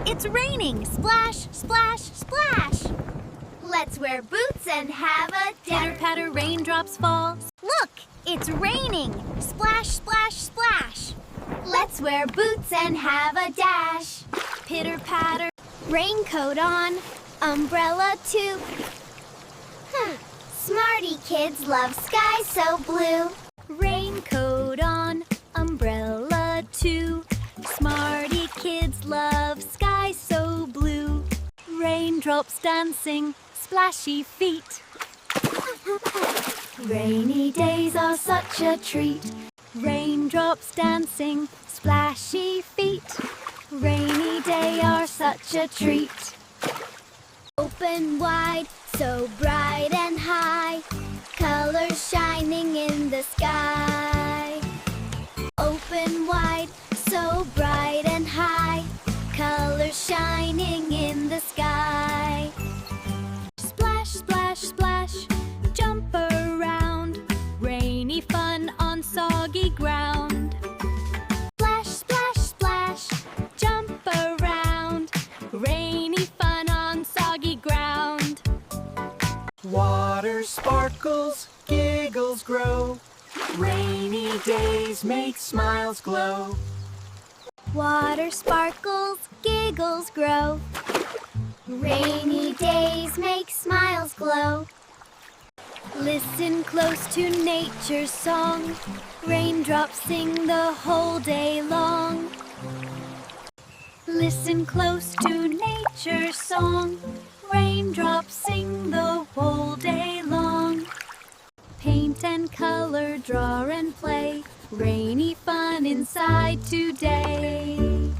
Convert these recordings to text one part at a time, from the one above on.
it's raining. Splash, splash, splash. Let's wear boots and have a dash. Pitter-patter, raindrops fall. Look, it's raining. Splash, splash, splash. Let's wear boots and have a dash. Pitter-patter. Raincoat on, umbrella too. Smarty Kids love sky so blue. Raincoat on, umbrella too. Smarty Kids love sky so blue. Raindrops dancing, splashy feet. Rainy days are such a treat. Raindrops dancing, splashy feet. Rainy day are such a treat. Open wide, so bright and high. Colors shining in the sky. Open wide, so bright and high. Colors shining in the sky. Splash, splash, splash, jump around. Rainy fun on soggy ground. Splash, splash, splash, jump around. Rainy fun on soggy ground. Water sparkles, giggles grow. Rainy days make smiles glow. Water sparkles, giggles grow. Rainy days make smiles glow. Listen close to nature's song. Raindrops sing the whole day long. Listen close to nature's song. Raindrops sing the whole day long. Paint and color, draw and play. Rainy fun inside today.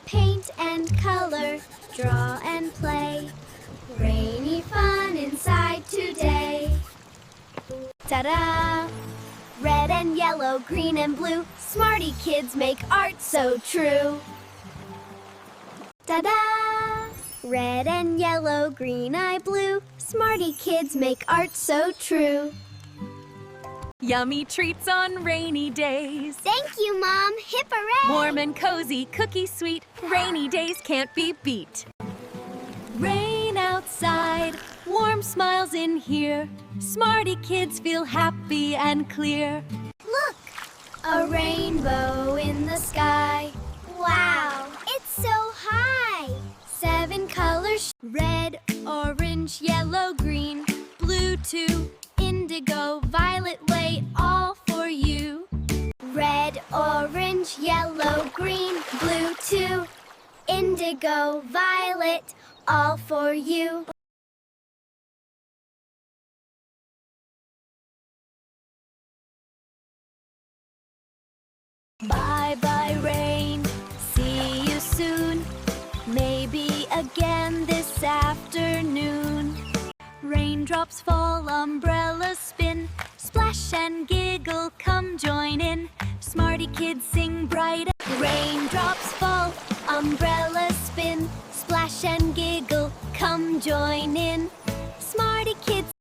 Paint and color, draw and play. Rainy fun inside today. Ta-da! Red and yellow, green and blue. Smarty Kids make art so true. Ta-da! Red and yellow, green and blue. Smarty Kids make art so true. Yummy treats on rainy days. Thank you, Mom. Hip hooray! Warm and cozy, cookie sweet. Rainy days can't be beat. Rain outside, warm smiles in here. Smarty Kids feel happy and clear. Look, a rainbow in the sky. Wow, it's so high. 7 colors: Red, orange, yellow, green, blue too, indigo, violet, wait, all for you. red, orange, yellow, green, blue too. Indigo, violet, all for you. Bye-bye rain, see you soon. Maybe again this afternoon. Raindrops fall, umbrellas spin. Splash and giggle, come join in. Smarty Kids sing bright. Raindrops fall, umbrellas spin. Splash and giggle, come join in. Smarty Kids